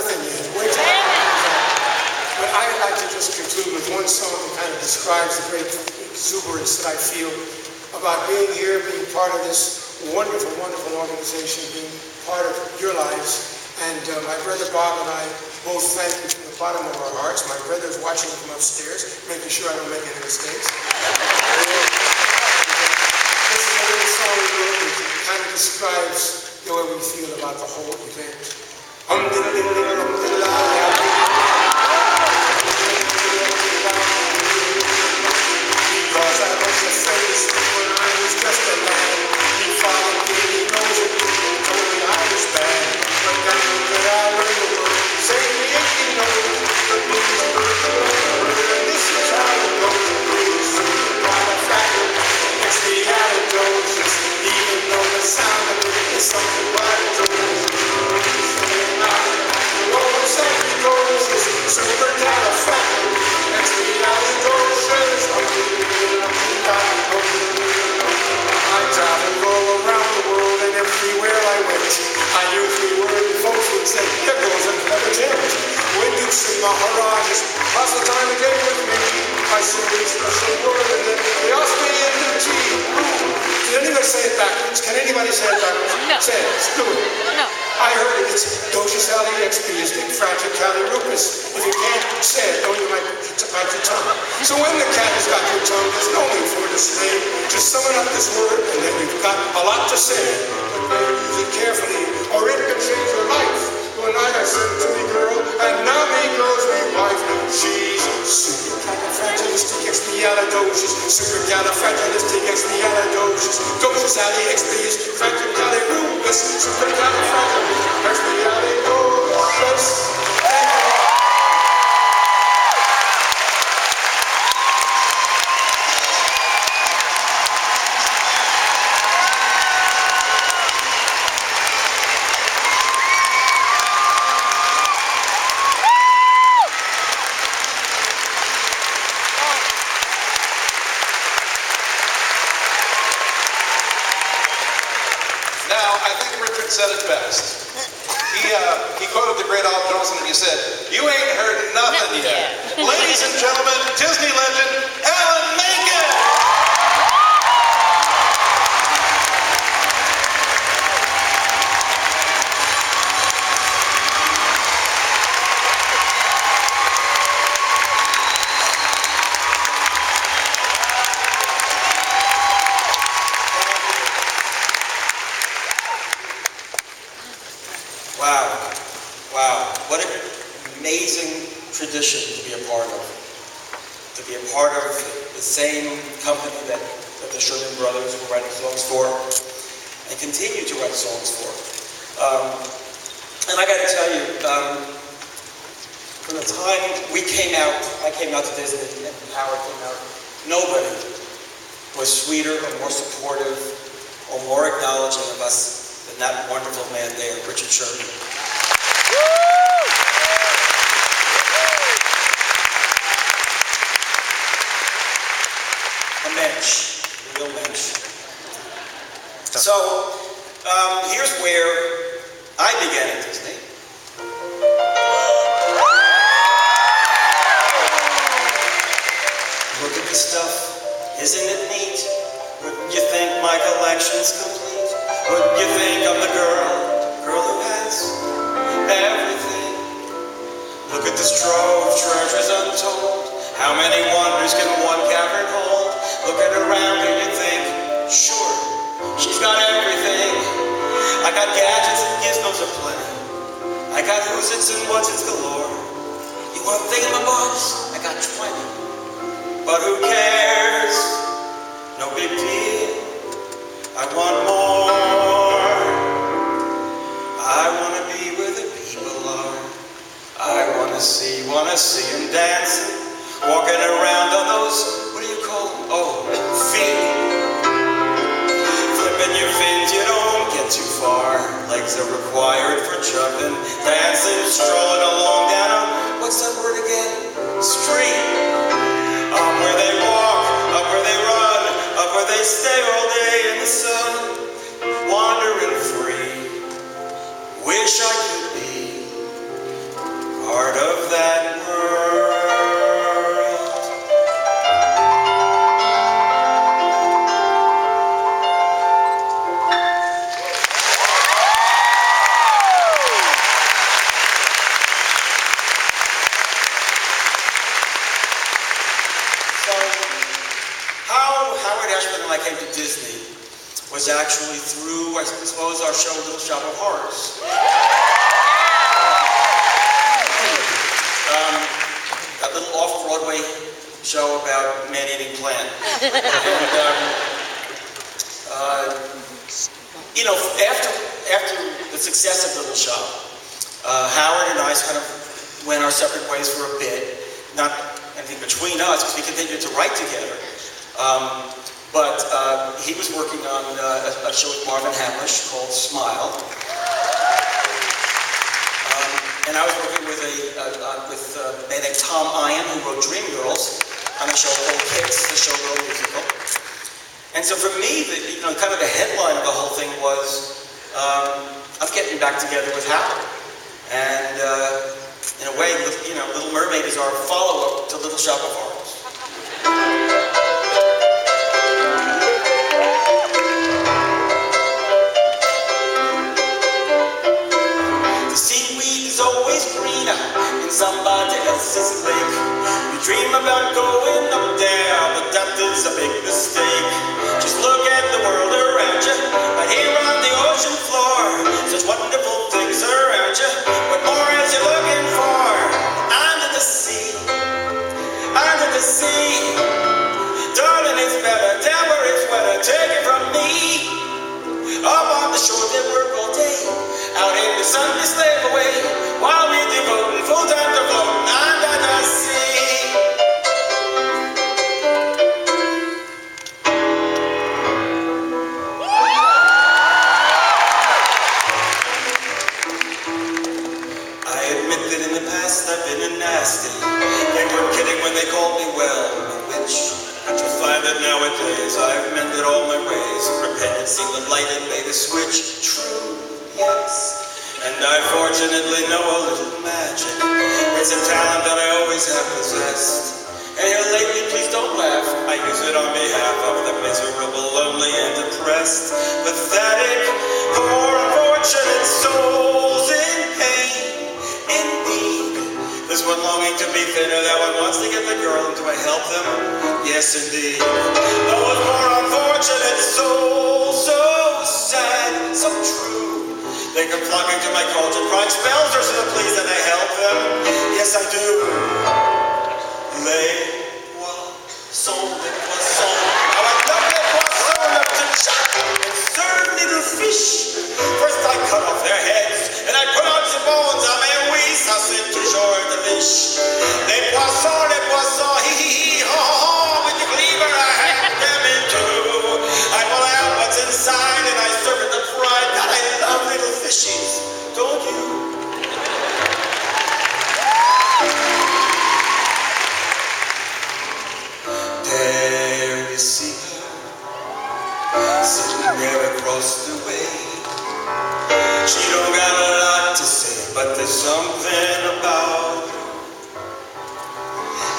nothing yet. Wait till I But I'd like to just conclude with one song that kind of describes the great exuberance that I feel about being here, being part of this wonderful, wonderful organization, being part of your lives. And my brother Bob and I both thank you from the bottom of our hearts. My brother's watching from upstairs, making sure I don't make any mistakes. This is a little song we wrote that kind of describes the way we feel about the whole event. Because I was a face when I was just a lad. He followed me, he knows it, told me I was bad. But that I learned the word, say me if you know it, the blues are and this is how it goes. Blues, got a factor, it's the antidotes, even though the sound of it is something like a I traveled all around the world, and everywhere I went, I knew 3 words folks would say, here goes another gent. When you sing Maharajas, pass the time of day with me. I sing these special word, and then they ask me in the tea. Did anybody say it backwards? Can anybody say it backwards? No. Say it. Let's do it. No. I heard it. It's Doja Sally Expo, Fragile Cali Rupus. If you can't say it, don't you might bite your tongue. So when the cat has got your tongue, there's no need for it to slay. Just summon up this word, and then you've got a lot to say. But better use it carefully, or it can change your life. One night I said to me girl, and now me girl's me wife. She's supercalifragilisticexpialidocious, supercalifragilisticexpialidocious, Doja Sally Expo, Fragile Cali Rupus, supercalifragilisticexpialidocious. Said it best. He quoted the great Al Jolson and he said, "You ain't heard nothing yet." Ladies and gentlemen, Disney legend, Sherman Menken! Wow, what an amazing tradition to be a part of. To be a part of the same company that the Sherman brothers were writing songs for and continue to write songs for. And I got to tell you, from the time I came out to Disney and Howard came out, nobody was sweeter or more supportive or more acknowledging of us than that wonderful man there, Richard Sherman. A mensch, a real mensch. So, here's where I began at Disney. Look at this stuff, isn't it neat? Wouldn't you think my collection's complete? Wouldn't you think I'm the girl who has everything? Look at this trove of treasures untold. How many wonders can one cavern hold? Look at around and you think, sure, she's got everything. I got gadgets and gizmos aplenty. I got who's-its and what's-its galore. You want thingamabobs? I got 20. But who cares? No big deal. I want more. I want to be where the people are. I want to see them dancing, walking around on those, what do you call them? Oh, feet. Flipping your fins, you don't get too far. Legs are required for jumping, dancing, strolling along down a, what's that word again? Street. Up where they walk, up where they run, up where they stay all day in the sun, wandering free. Wish I could be Howard Ashman and I came to Disney was actually through, I suppose, our show Little Shop of Horrors. That little off-Broadway show about man-eating plant. You know, after the success of Little Shop, Howard and I kind of went our separate ways for a bit. Not anything between us, because we continued to write together. But he was working on a show with Marvin Hamlish called Smile. And I was working with a man named Tom Ian, who wrote Dreamgirls, on a show called Kicks, the Showgirl musical. And so for me, kind of the headline of the whole thing was us getting back together with Howard. And in a way, Little Mermaid is our follow-up to Little Shop of Horrors. The seaweed is always greener in somebody else's lake. You dream about going up there, but that is a big mistake. Just look at the world around you, right here on the ocean floor. Such wonderful things around you. What more is you looking for? Under the sea, under the sea. Darling, it's better down where it's wetter. Take it from me. Up on the shore they work all day. Out in the sun they slave away. While we devote full time to floating under the sea. I admit that in the past I've been a nasty. They weren't kidding when they called me, well, a witch. But you'll find that nowadays I've mended all my ways. Repented, seen the light and made a switch. True, yes. And I fortunately know a little magic. It's a talent that I always have possessed. And here lately, please don't laugh. I use it on behalf of the miserable, lonely, and depressed. Pathetic, poor, unfortunate souls in pain. Indeed, there's one longing to be thinner, that one wants to get the girl, and do I help them? Yes, indeed. Those poor, unfortunate souls, so sad, so true. They come flocking to my cauldron, crying spells or so please that I help them. Yes, I do. Les poissons, les poissons. How I love les poissons, love to chop and serve little fish. First I cut off their heads, and I put on some bones. Ah mais oui, ça c'est toujours delish. Les poissons, hee hee hee, ho ho ho. With the cleaver I hack them in two. I pull out what's inside, and I serve it the pride. God, I love little fishies, don't you? There you see her, sitting there across the way. She don't got a lot to say, but there's something about her.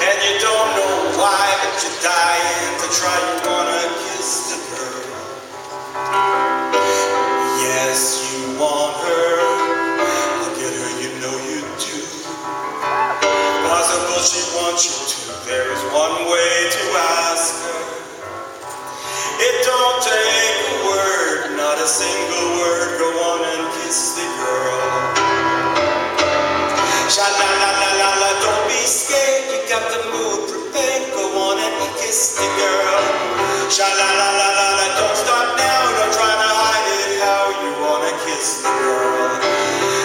And you don't know why, but you're dying to try. You wanna kiss the girl. Yes, you want her. Look at her, you know you do. Possible she wants you to. There is one way to ask her. It don't take a word, not a single word. Go on and kiss the girl. Sha-la-la-la-la-la, don't be scared. You got the mood prepared. Go on and kiss the girl. Sha-la-la-la-la-la, don't stop now. Don't try to hide it. How you wanna kiss the girl.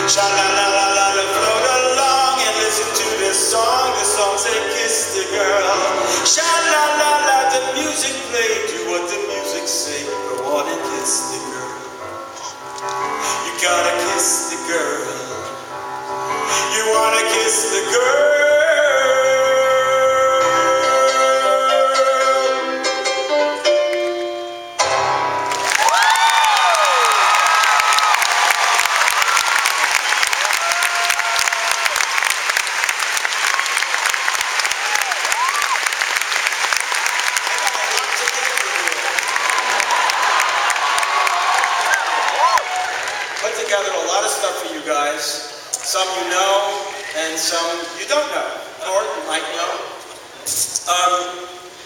Sha-la-la-la-la-la, float along and listen to this song. The song said kiss the girl. Sha-la-la-la, the music played. Do what the music say. Go on and kiss the girl. You gotta kiss the girl. You wanna kiss the girl. Put together a lot of stuff for you guys. Some you know, and some you don't know, or you might know.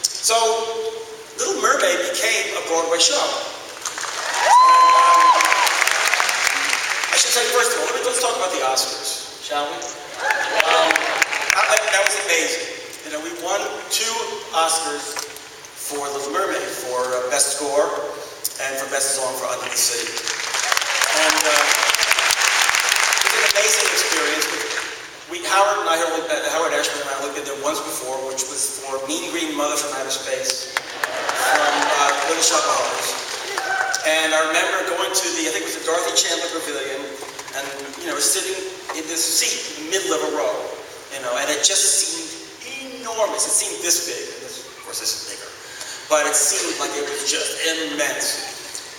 So Little Mermaid became a Broadway show. I should say, first of all, let's talk about the Oscars, shall we? That was amazing. You know, we won 2 Oscars for Little Mermaid, for Best Score and for Best Song for Under the Sea. And it was an amazing experience. Howard Ashman and I only been there once before, which was for Mean Green Mother from Outer Space, from Little Shop of Horrors. And I remember going to I think it was the Dorothy Chandler Pavilion, and, you know, sitting in this seat in the middle of a row, you know, and it just seemed enormous. It seemed this big, and this, of course this is bigger, but it seemed like it was just immense.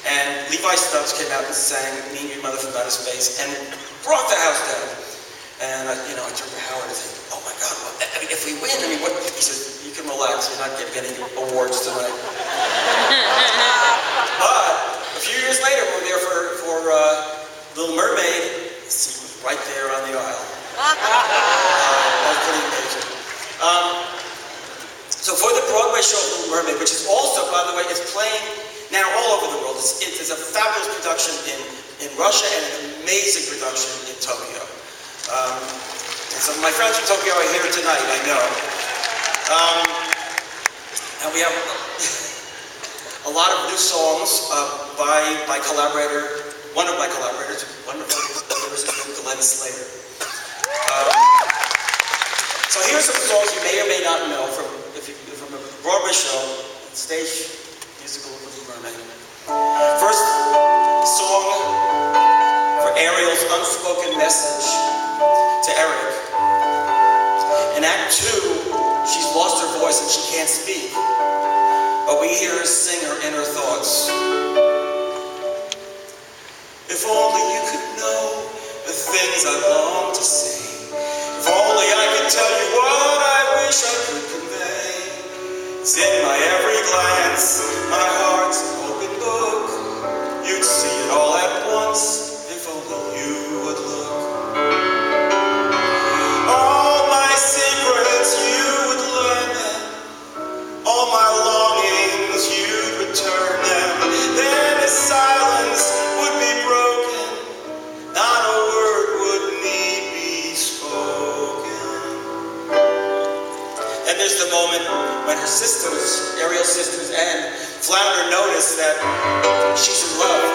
And Levi Stubbs came out and sang Mean Green Mother from Outer Space and brought the house down. And I turned to Howard and said, "Oh my God, well, I mean, if we win, I mean, what?" He said, "You can relax, you're not getting any awards tonight." But a few years later, we were there for Little Mermaid. The seat was right there on the aisle. That was pretty amazing. So for the Broadway show Little Mermaid, which is also, by the way, it's playing now all over the world. It's a fabulous production in Russia and an amazing production in Tokyo. And some of my friends from Tokyo are here tonight, I know. And we have a lot of new songs by my collaborator, one of my collaborators, wonderful Glenn Slater. So here's some songs you may or may not know from a Broadway show, stage musical of Little Mermaid. First song for Ariel's unspoken message to Eric. In Act 2, she's lost her voice and she can't speak, but we hear her sing her inner thoughts. If only you could know the things I long to say. If only I could tell you what I wish I could convey. It's in my every glance, my heart's an open book. You'd see it all at once, if only you would look. All my secrets, you would learn them. All my longings, you'd return them. Then the silence would be broken. Not a word would need be spoken. And there's the moment when her sisters, Ariel's sisters, and Flounder notice that she's in love.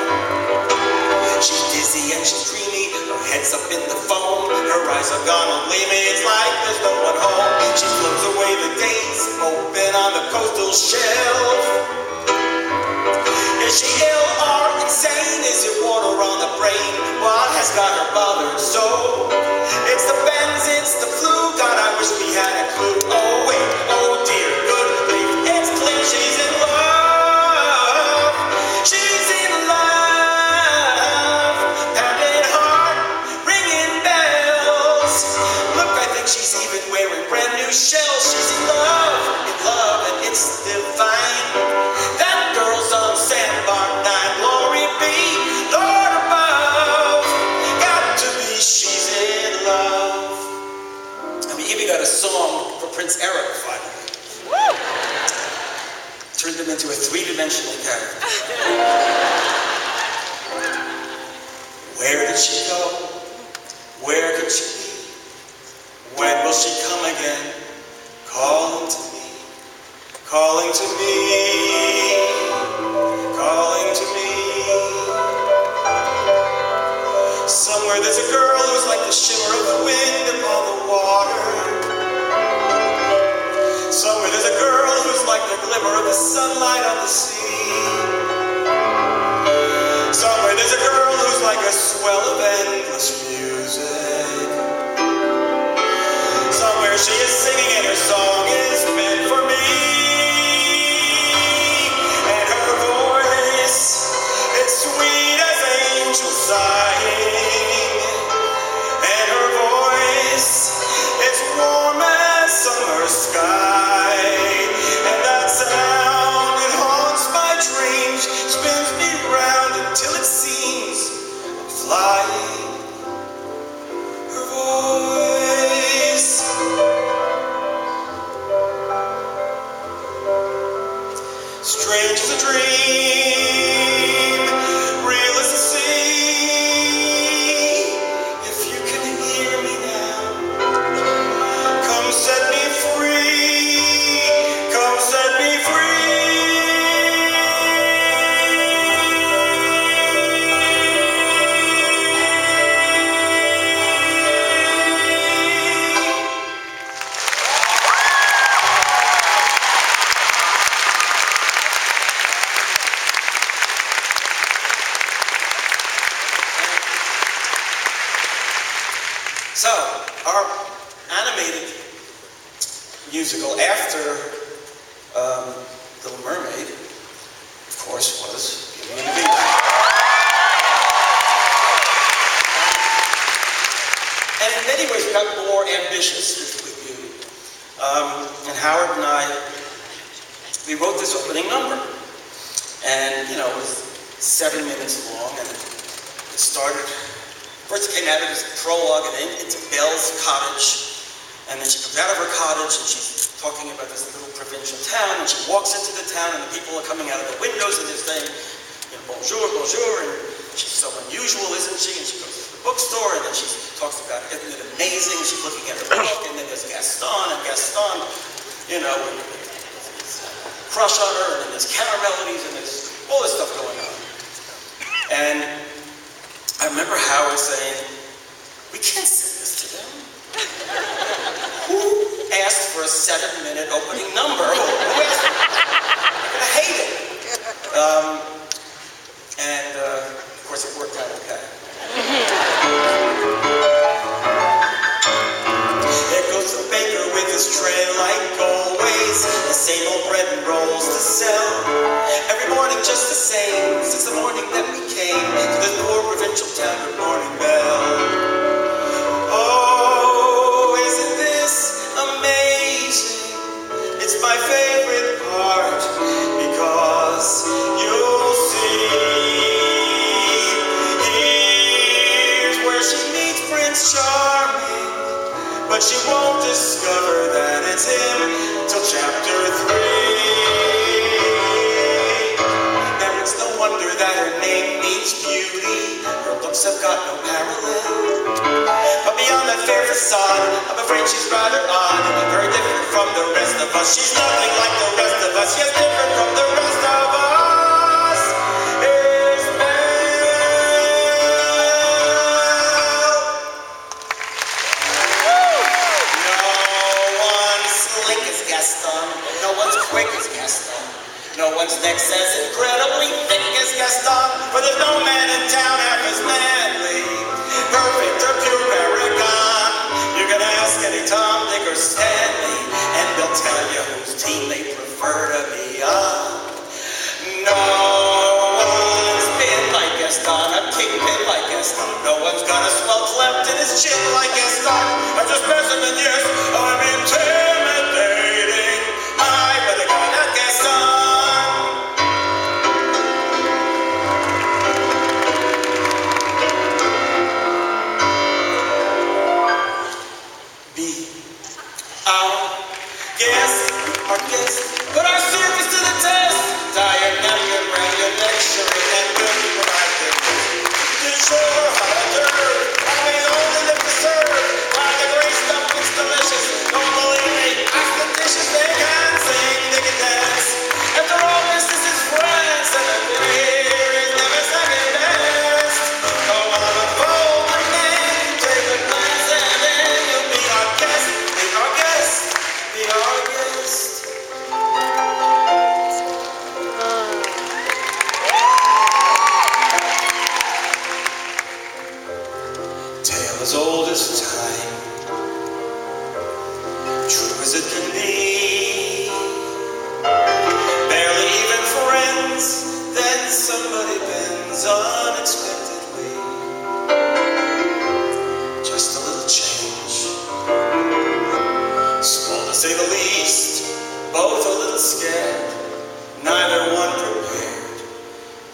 She's dizzy and she's dreamy, her head's up in the foam, her eyes are gone on leave me, it's like there's no one home. She floats away the days, open on the coastal shelf. Is she ill or insane? Is it water on the brain? What has got her bothered so? It's the bends, it's the flu, God, I wish we had a clue. Oh wait, oh dear, good grief, it's clear she's in love. She's in love, pounding heart, ringing bells. Look, I think she's even wearing brand new shells. She's in love, and it's divine. That girl's on Sandbar 9, glory be, Lord above. Got to be, she's in love. And we even got a song for Prince Eric finally. Turned him into a 3-dimensional character. Where did she go? Where could she be? When will she come again? Calling to me, calling to me, calling to me. Somewhere there's a girl who's like the shimmer of the wind upon the water. Somewhere there's a girl who's like the glimmer of the sunlight on the sea. Somewhere there's a girl who's like a swell of endless music. Somewhere she is singing and her song is meant for me. And her voice, it's sweet as angels sighing. And her voice, it's warm as summer sky. And that sound, it musical after Little Mermaid, of course, was Beauty and the Beast. And in many ways, we got more ambitious with Beauty. And Howard and I, we wrote this opening number. And, you know, it was 7 minutes long, and it started, first it came out as a prologue and into Belle's cottage. And then she comes out of her cottage, and she's talking about this little provincial town, and she walks into the town, and the people are coming out of the windows, and they're saying, you know, bonjour, bonjour, and she's so unusual, isn't she? And she goes to the bookstore, and then she talks about, isn't it amazing? She's looking at her book, and then there's Gaston, you know, and crush on her, and then there's counter melodies, and there's all this stuff going on. And I remember Howard saying, we can't send this to them. Who asked for a 7-minute opening number? Who asked for it? They're gonna hate it. And of course it worked out okay. There goes the baker with his tray like always, the same old bread and rolls to sell. Every morning just the same, since the morning that we came to this poor provincial town. Good morning, Belle. Oh, isn't this amazing? It's my favorite part, because you'll see. Here's where she meets Prince Charming, but she won't discover that it's him till chapter 3. And it's no wonder that her name means beauty. Her looks have got no parallel. But beyond that fair facade, I'm afraid she's rather odd. Very different from the rest of us. She's nothing like the rest of us. Yes, different from the rest of us. Is Belle. No one's slick as Gaston. No one's quick as Gaston. No one's next as incredibly thick as Gaston. For there's no man in town half as manly, perfect or pure paragon. You can ask any Tom, Dick, or Stanley, and they'll tell you whose team they prefer to be on. No one's been like Gaston, a kingpin like Gaston. No one's got a swell cleft in his chin like Gaston. I'm just specimen, yes, I'm intimidating. I but a guy like Gaston. Our guest, put our service to the test. Tired now, you're ready to lecture and good practice. To show how to serve, how we only live to serve. While the great stuff is delicious, don't believe me, ask the dishes. They can sing, they can dance. After all this is France, and the beer is never second best. Come on, unfold the man, take a glance, and then you'll be our guest. Be our guest, be our guest. As old as time, true as it can be. Barely even friends, then somebody bends unexpectedly. Just a little change, small to say the least. Both a little scared, neither one prepared.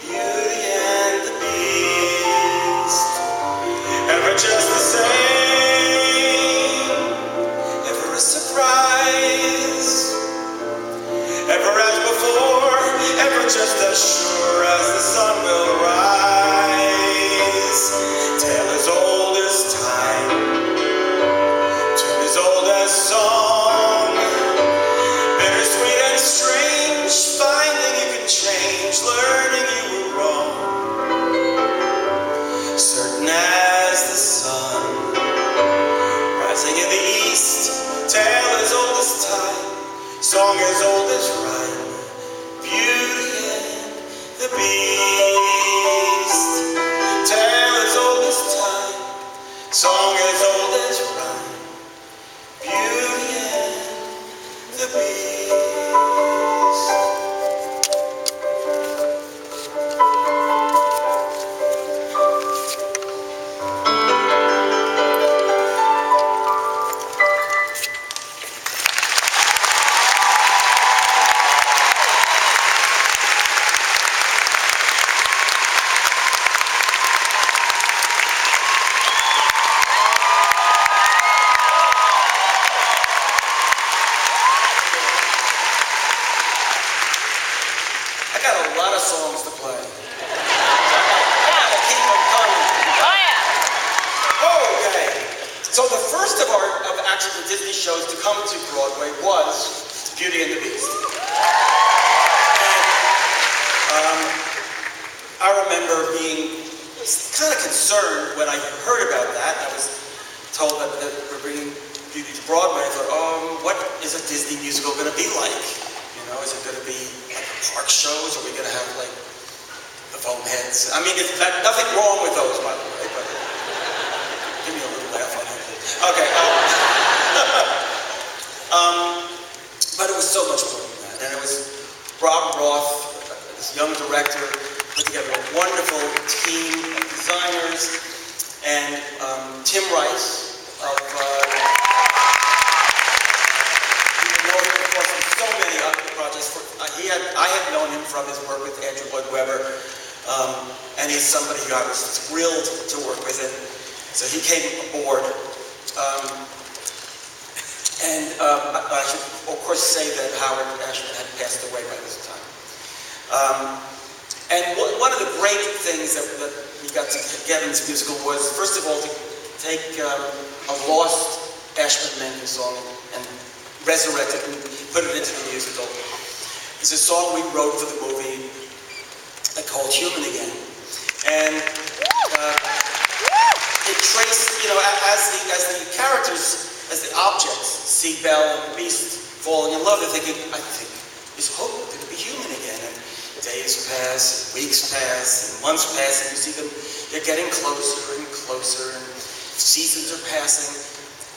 Beauty and the Beast. Ever just the same, ever a surprise, ever as before, ever just as sure as the sun will rise. Tale as old as time, tune as old as song, bittersweet and strange, finding you can change, learning you were wrong. Certain as the sun, rising in the east, tale as old as time, song as old as rhyme, Beauty and the Beast. Tale as old as time, song as old as rhyme, Beauty and songs to play. I gotta keep them coming. Oh, yeah. Okay. So the first of actually Disney shows to come to Broadway was Beauty and the Beast. And I remember being kind of concerned when I heard about that. I was told that we're bringing Beauty to Broadway. I thought, what is a Disney musical going to be like? You know, is it going to be like park shows? Are we going to have like the foam heads? I mean, nothing wrong with those, by the way, but give me a little laugh on that. Okay. But it was so much more than that. And it was Rob Roth, this young director, put together a wonderful team of designers, and Tim Rice of you know him, of course, from so many other projects. I had known him from his work with Andrew Lloyd Webber, and he's somebody who I was thrilled to work with, and so he came aboard. I should, of course, say that Howard Ashman had passed away by this time. And one of the great things that we got to get in this musical was, first of all, to take a lost Ashman Menken song and resurrect it and put it into the musical. It's a song we wrote for the movie called Human Again. And it traced, you know, as the characters, as the objects see Belle and the Beast falling in love, they're thinking, I think, is Hope going to be human again? And days pass, and weeks pass, and months pass, and you see them, they're getting closer and closer, and seasons are passing.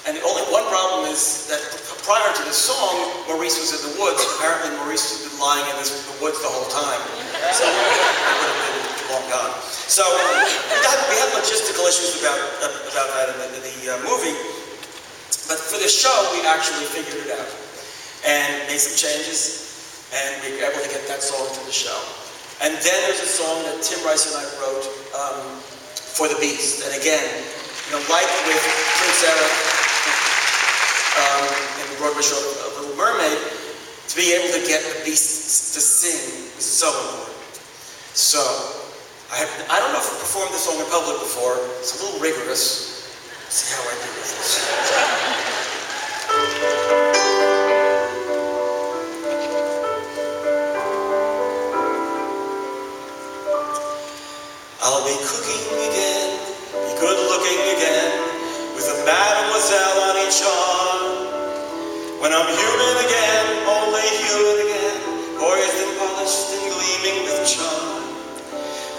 And the only one problem is that prior to the song, Maurice was in the woods. Apparently Maurice had been lying in the woods the whole time. So it would have been long gone. So we had logistical issues about that in the movie. But for the show, we actually figured it out and made some changes, and we were able to get that song to the show. And then there's a song that Tim Rice and I wrote for the Beast. And again, you know, like with Prince Eric in the Broadway show Little Mermaid, to be able to get the Beast to sing was so important. So I don't know if I've performed this song in public before. It's a little rigorous. See how I do with this. I'll be cooking again, be good looking again, with a mademoiselle on each arm. When I'm human again, only human again, poised and polished and gleaming with charm.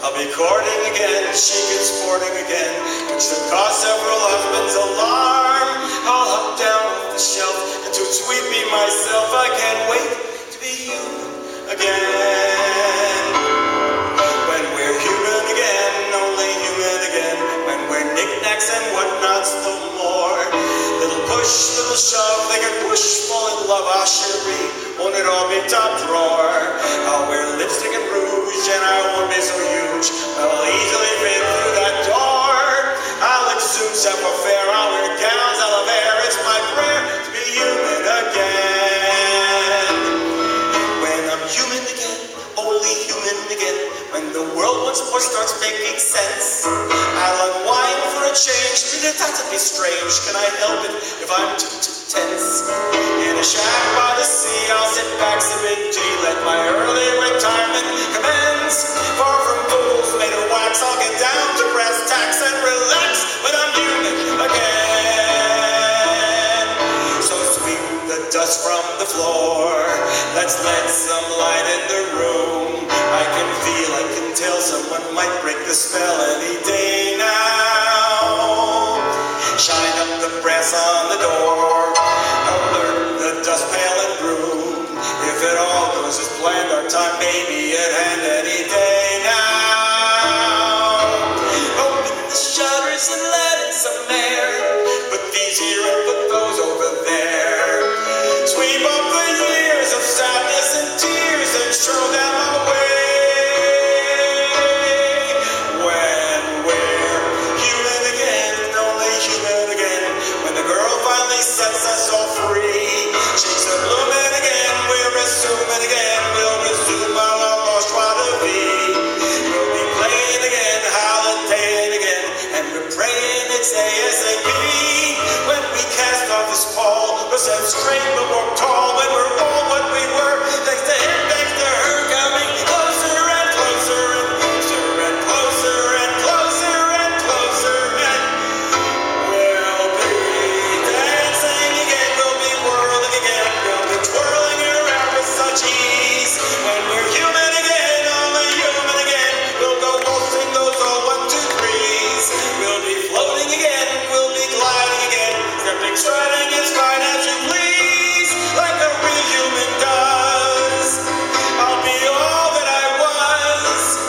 I'll be courting again, chic and sporting again, which should cost several husbands' alarm. I'll hop down off the shelf, and to sweet me myself, I can't wait to be human again. When we're human again, only human again, when we're knickknacks and whatnots no more. Little push, little shove, they can push, fall in love, ah chérie, won't it all be top drawer? I'll wear lipstick and rouge, and I won't be so huge, but I'll easily fit through that door. I'll exude savoir-faire, I'll wear gowns, I'll have hair, it's my prayer to be human again. When I'm human again, only human again, when the world once more starts making sense, I'll unwind for a change, it has to be strange, can I help it if I'm too tense? In a shack by the sea, I'll sit back, sipping tea, let my early retirement commence. Far from fools made of wax, I'll get down to brass tacks and relax when I'm human again. So sweep the dust from the floor, let's let some light in the room. I can feel, I can tell someone might break the spell any day now. Shine up the brass on the door, alert the dust pail and broom. If it all goes as planned, our time may be at hand any day now. Open the shutters and let in some air, put these here and put those over there. Sweep up the years of sadness and tears and throw them away. When we're we'll walk tall when we're all what we were. Thanks to him, thanks to her, coming closer and closer and closer and closer and closer and closer and we'll be dancing again, we'll be whirling again, we'll be twirling around with such ease. When we're human again, only human again, we'll go waltzing those all 1, 2, 3s. We'll be floating again, we'll be gliding again, stepping, striding as fine as you please, like a real human does. I'll be all that I was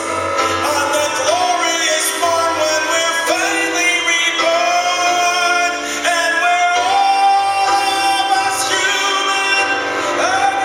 on that glorious morn when we're finally reborn, and we're all of us human again.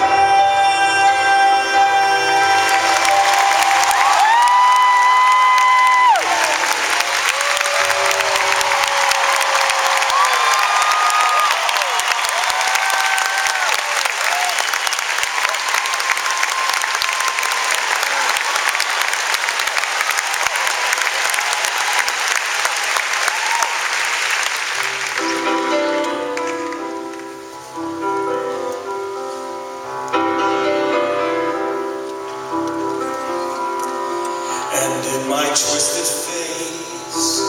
And in my twisted face,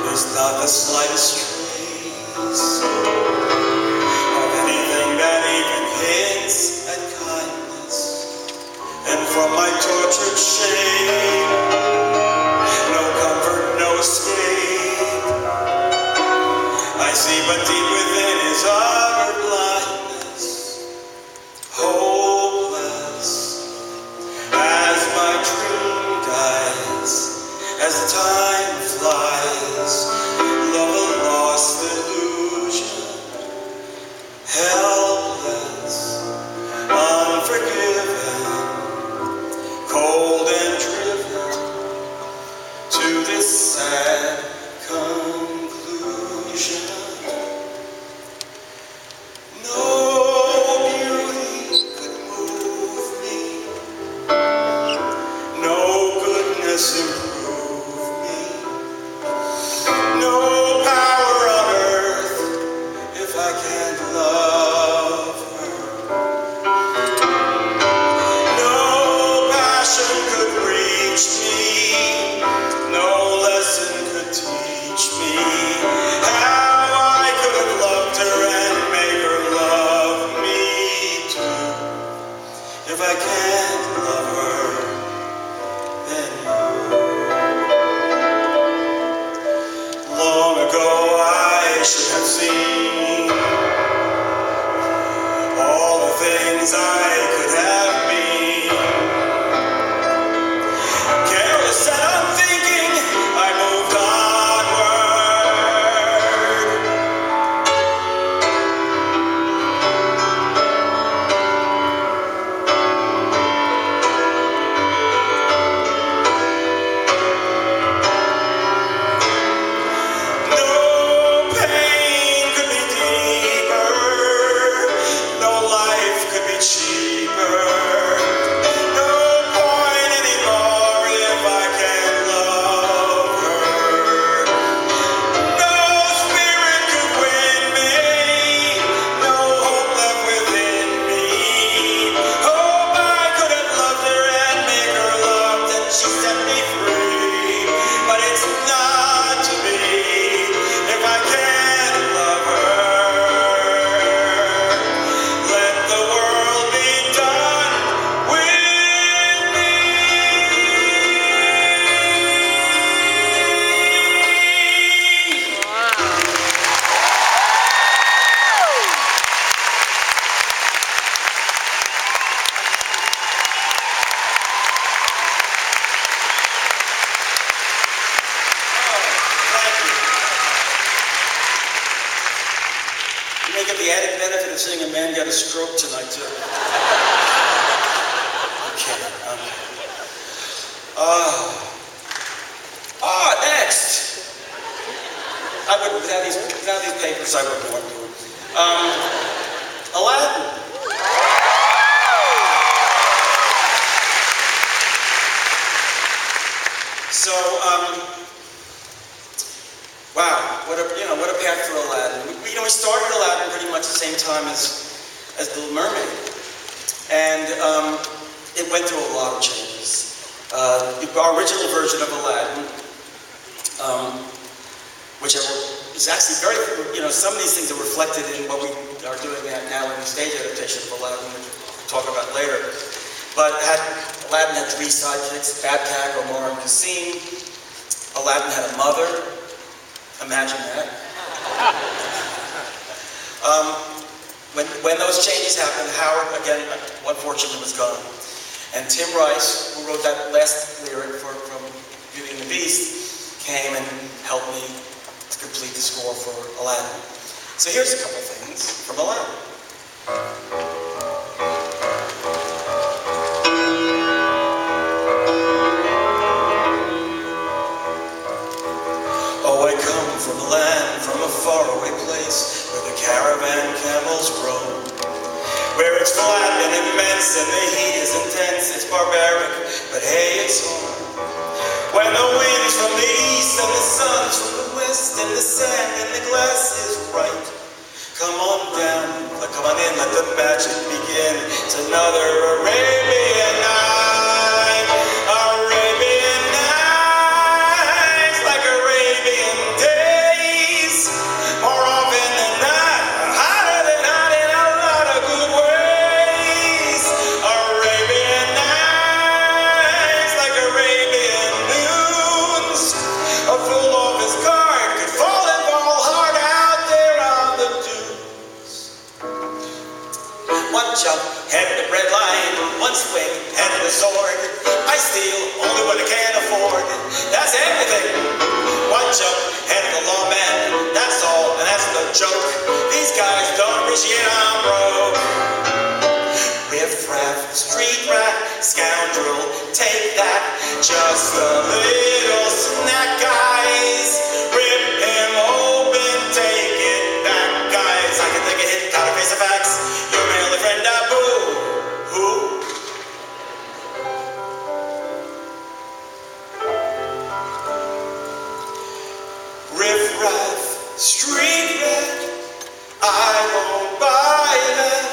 there's not the slightest trace of anything that even hints at kindness. And from my tortured shame, no comfort, no escape. I see but deep within his utter blindness, hopeless. As my dream dies, as time flies, love a lost illusion, helpless, unforgiven, cold and driven to this sad conclusion. No beauty could move me, no goodness improve me, no power on earth if I can't love her. No passion could reach me, no lesson could teach me how I could have loved her and make her love me too. If I can't love her, then long ago I should have seen all the things I could have been. Careless and unthinking, I moved onward. No pain could be deeper, no life could be cheaper, no point anymore if I can't love her. No spirit could win me, no hope left within me. Hope I could have loved her and make her loved, and she set me free. But it's not to be if I can't love her. Let the world be done with me. Thank you. You may get the added benefit of seeing a man get a stroke tonight, too. Okay. Next. I would, without these papers, I wouldn't want to do it. Aladdin. So, wow, what a path for Aladdin. We started Aladdin pretty much the same time as Little Mermaid. And it went through a lot of changes. Our original version of Aladdin, which is actually very, some of these things are reflected in what we are doing now in the stage adaptation of Aladdin, which we'll talk about later. But Aladdin had 3 sidekicks, Babka, Omar, and Kassim. Aladdin had a mother. Imagine that. When those changes happened, Howard, again, unfortunately was gone. And Tim Rice, who wrote that last lyric from Beauty and the Beast, came and helped me to complete the score for Aladdin. So here's a couple things from Aladdin. Oh, I come from a land, from a faraway place, where the caravan camels roam, where it's flat and immense and the heat is intense. It's barbaric, but hey, it's home. When the wind's from the east and the sun's from the west, and the sand and the glass is right, come on down, come on in, let the magic begin. It's another Arabian night, Arabian nights, like Arabian days, more often than not, hotter than hot in a lot of good ways. Arabian nights, like Arabian noons, a fool off his guard could fall and fall hard out there on the dunes. One jump, head of the bread line, one swing, head of the sword. I steal only what I can afford. That's everything. One jump, head of the lawman. That's all, and that's no joke. These guys don't appreciate I'm broke. Riff-raff, street rat, scoundrel, take that. Just a little snack, guys. Rip him open, take it back, guys. I can take a hit, gotta face the facts. Your manly friend, Abu. Who? Riff-raff, street rat, I won't buy that.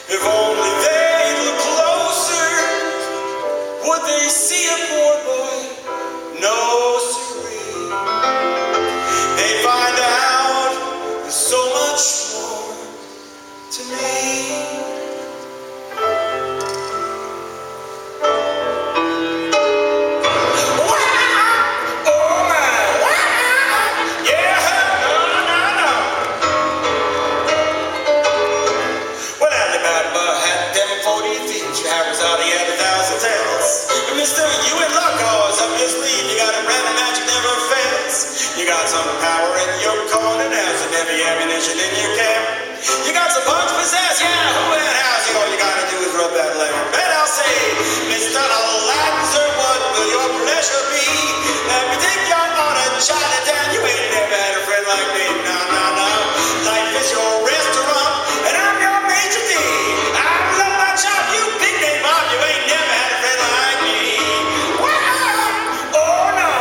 If only they'd look closer, would they see a poor boy? No, siree. They find out there's so much more to me. You got some power in your corner, now some heavy ammunition in your camp. You got some punch possess, yeah, who in the house? All you gotta do is rub that lamp. And I'll say, Mr. Aladdin, sir, what will your pleasure be? Let me take you on a Chinatown. You ain't never had a friend like me. No, no, no. Life is your restaurant, and I'm your maitre d'. I'm love my job, you big name Bob. You ain't never had a friend like me. Wow! Oh no!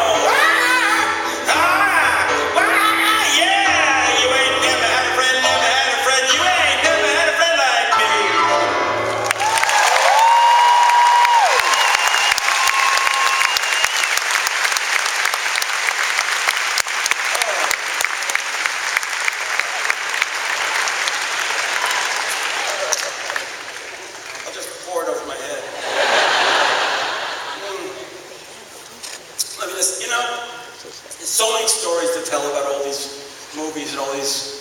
So many stories to tell about all these movies and all these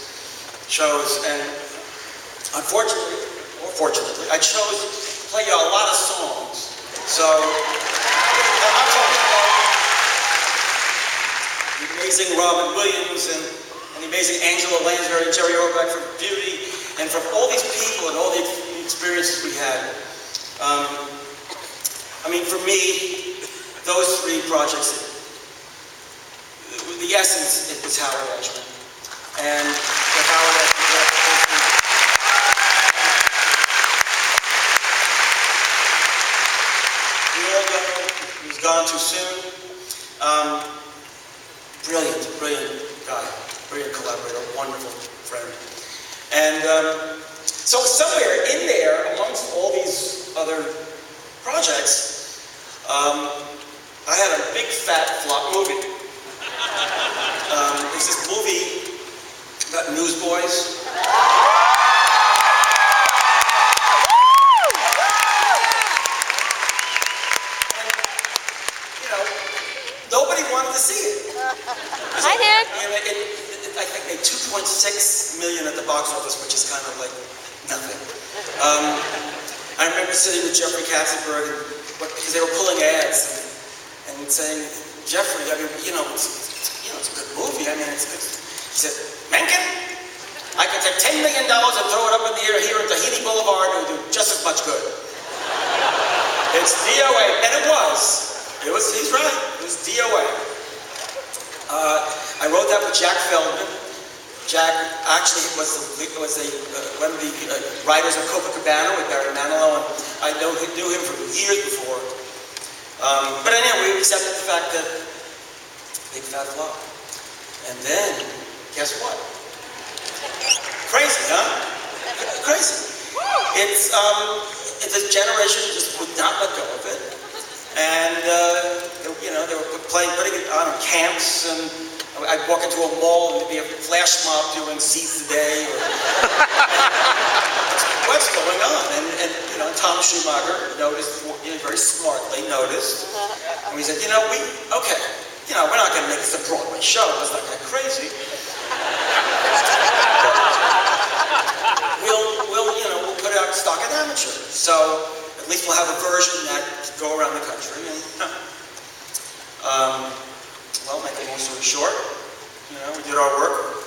shows, and unfortunately, or fortunately, I chose to play you a lot of songs. So, I'm not talking about the amazing Robin Williams and the amazing Angela Lansbury and Jerry Orbach for Beauty, and from all these people and all the experiences we had. I mean, for me, those 3 projects, the essence, it was Howard Ashman. And the Howard Ashman we all know he was gone too soon. Brilliant guy, brilliant collaborator, wonderful friend. And And so somewhere in there, amongst all these other projects, I had a big fat flop movie. It was this movie about newsboys. Nobody wanted to see it. I did. I think made $2.6 million at the box office, which is kind of like nothing. I remember sitting with Jeffrey Katzenberg, because they were pulling ads and saying, Jeffrey, I mean, it's a good movie. I mean, it's good. He said, Menken, I could take $10 million and throw it up in the air here at Tahiti Boulevard and it would do just as much good. It's DOA, and it was. He's right. It was DOA. I wrote that with Jack Feldman. Jack actually was one of the writers of Copacabana with Barry Manilow, and I knew him from years before. But anyway, we accepted the fact that big fat flop. And then, guess what? Crazy, huh? Crazy. It's a generation just would not let go of it. And, they were putting it on camps, and I'd walk into a mall and there'd be a flash mob doing Seize the Day. What's going on? And Tom Schumacher noticed, very smartly noticed. And we said, we're not going to make this a Broadway show. It's not that crazy. We'll put out stock and amateur. So at least we'll have a version that go around the country. And, make a long story short, we did our work.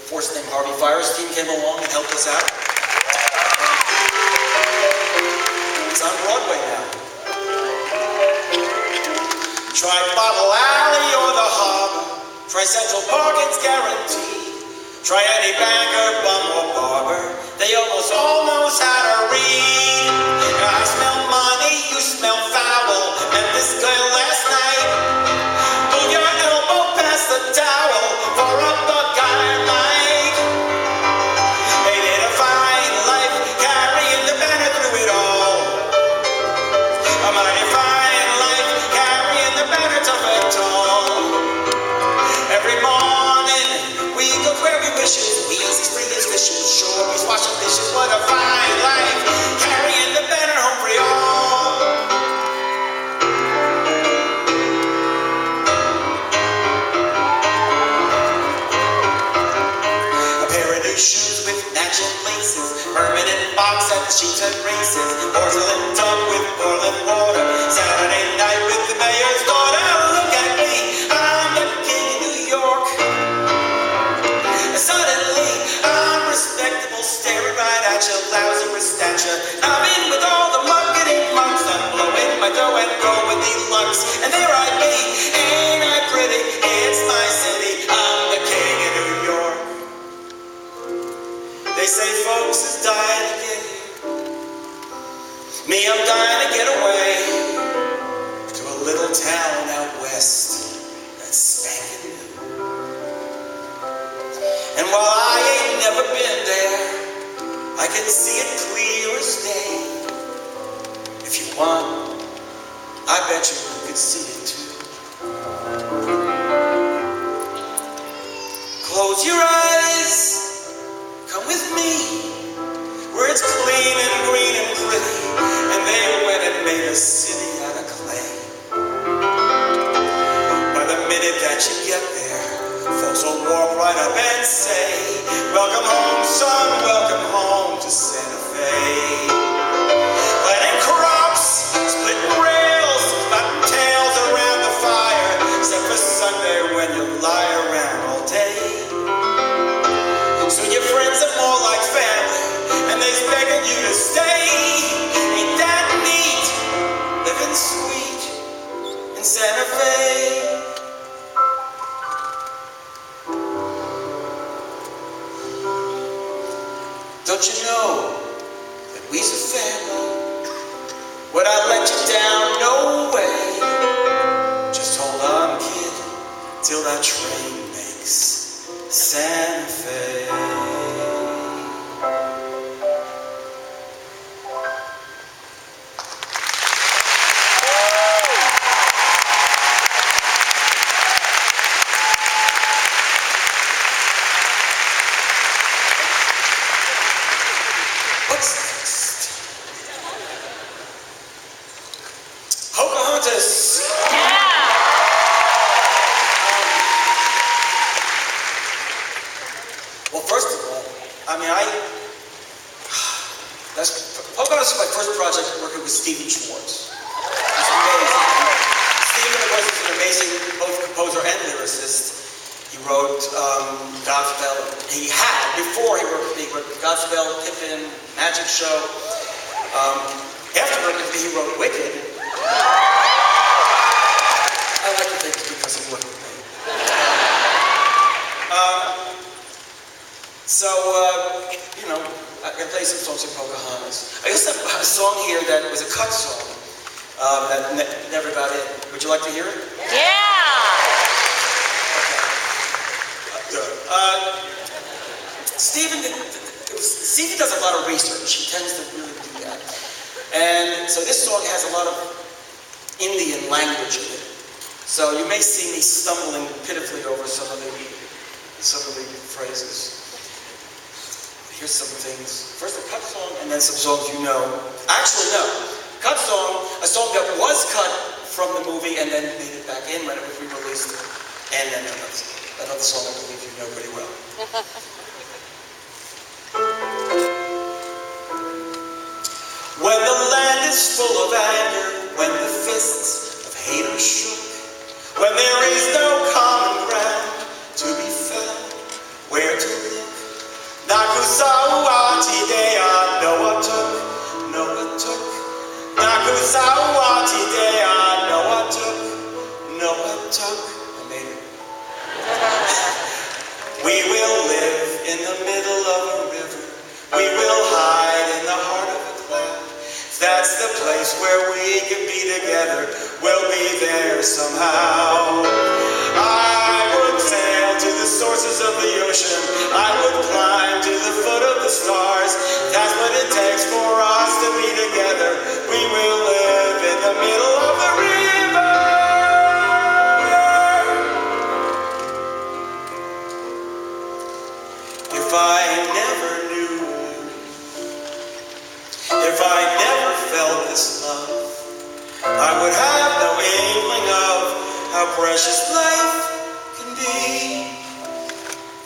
Force named Harvey Firestein came along and helped us out. It's on Broadway now. Try Bottle Alley or the Harbor. Try Central Park, it's guaranteed. Try any banker, bum or barber. They almost all knows how to read. I smell money, you smell foul. And this girl last night, pull your elbow past the towel for a buckeye Mike. Ain't it a fine life, carrying the banner through it all? A mighty fine life, carrying the banner tough and tall. Every morning, we go where we wish it. We free as fishing, sure he's washing dishes. What a fine life, carrying the banner home for y'all. A pair of new shoes with matching laces, permanent box at the sheets and races, porcelain tub with boiling water, Saturday night with the mayor's daughter. Look at me, I'm the king of New York. Suddenly, I'm respectable, staring right at you, lousy with stature. I'm in with all the marketing monks. I'm blowing my dough and go with the lux. And there I be, ain't I pretty? It's my city, I'm the king of New York. They say folks is dying to get here. Me, I'm dying to get away to a little town out west that's spanking new. And while I ain't never been there, I can see it clear as day. If you want, I bet you could see it too. Close your eyes, come with me, where it's clean and green and pretty, and they went and made a city out of clay. By the minute that you get there, folks will walk right up and say, welcome home, son, welcome home to Santa Fe. Planting crops, splitting rails, button tails around the fire, except for Sunday when you lie around all day. So your friends are more like family, and they're begging you to stay. Ain't that neat, living sweet in Santa Fe? Don't you know that we's a family? Would I let you down? No way. Just hold on, kid, till that train makes Santa Fe. Pocahontas. Well, first of all, I mean, Pocahontas was my first project working with Stephen Schwartz. It's amazing. Stephen, of course, is an amazing both composer and lyricist. He wrote Godspell. Before he wrote Godspell, Pippin, Magic Show. Afterward, he wrote Wicked. I like to think it's because he worked with me. I can play some songs from Pocahontas. I used to have a song here that was a cut song that never got in. Would you like to hear it? Yeah! Good. Stephen does a lot of research. He tends to really do that. And so this song has a lot of Indian language in it. So you may see me stumbling pitifully over some of the phrases. Here's some things. First a cut song, and then some songs you know. Actually, no. Cut song, a song that was cut from the movie and then made it back in when it was re-released. And then another song I believe you know pretty well. When the land is full of anger, when the fists of hate are shook, when there is no common ground to be found, where to look? Nakusawati dea, Noah took. Nakusawati dea, Noah took. I made it. We will live in the middle of a river. We will hide in the heart of a cloud. That's the place where we can be together. We'll be there somehow. I would sail to the sources of the ocean. I would climb to the foot of the stars. That's what it takes for us to be together. We will live in the middle of the river. If I never knew you, if I never felt this love, I would have no inkling of how precious life can be.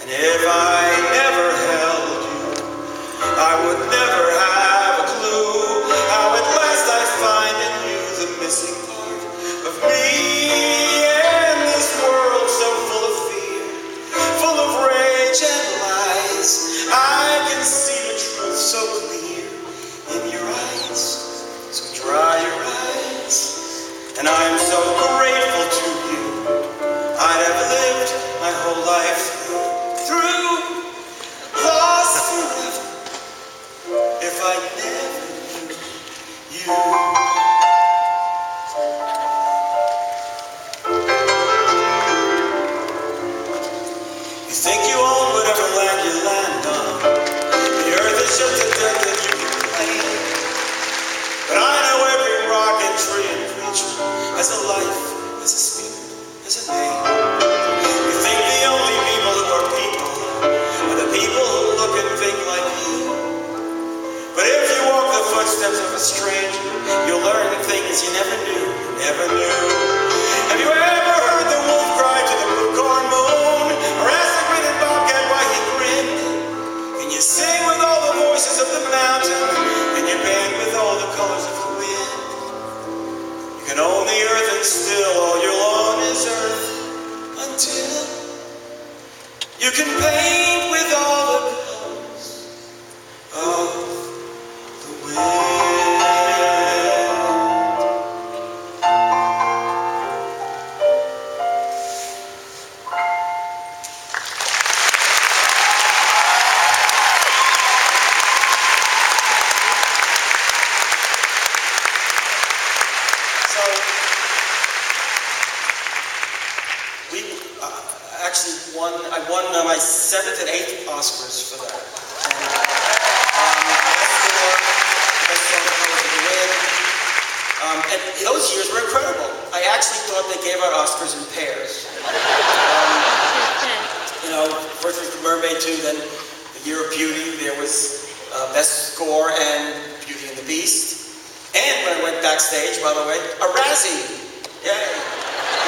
And if I never held you, I would never have a clue how at last I find in you the missing part of me. And this world so full of fear, full of rage and lies, I can see the truth so clear in your eyes. So dry your eyes, and I'm so grateful to you. I'd have lived my whole life through, lost forever, if I never knew you. You think you own whatever land you land on. The earth is just a dirt that you can claim. But I know every rock and tree and creature has a life, has a spirit, has a name. You think the only people who are people are the people who look and think like you. But if you walk the footsteps of a stranger, you'll learn things you never knew, never knew. Have you ever heard the wolf cry to the blue corn moon, or ask the grinning bobcat why he grinned? Can you sing with all the voices of the mountain? Can you bend with all the colors of the wind? You can own the earth and still all you'll own is earth, until you can paint with all the colors of the wind. So, we actually I won my 7th and 8th Oscars for that. And those years were incredible. I actually thought they gave out Oscars in pairs. First was The Mermaid 2, then The Year of Beauty. There was Best Score and Beauty and the Beast. And when I went backstage, by the way, a Razzie. Yay.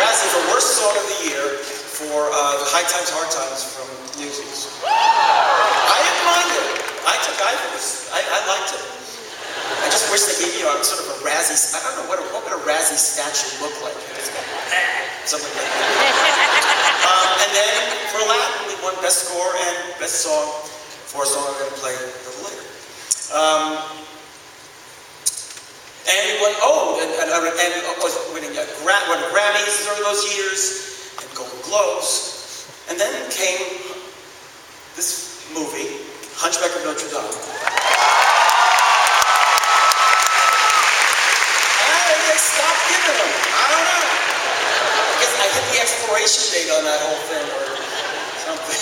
Razzie for worst song of the year for High Times, Hard Times from Newsies. I didn't mind it. I liked it. I just wish they gave you sort of a Razzie. I don't know what would a Razzie statue look like. Something like that. And then for Latin, we won Best Score and Best Song for a song I'm going to play a little later. And we won, winning Grammys during those years, and Golden Globes. And then came this movie, Hunchback of Notre Dame. And they stopped giving them. I don't know. Because I hit the expiration date on that whole thing or something.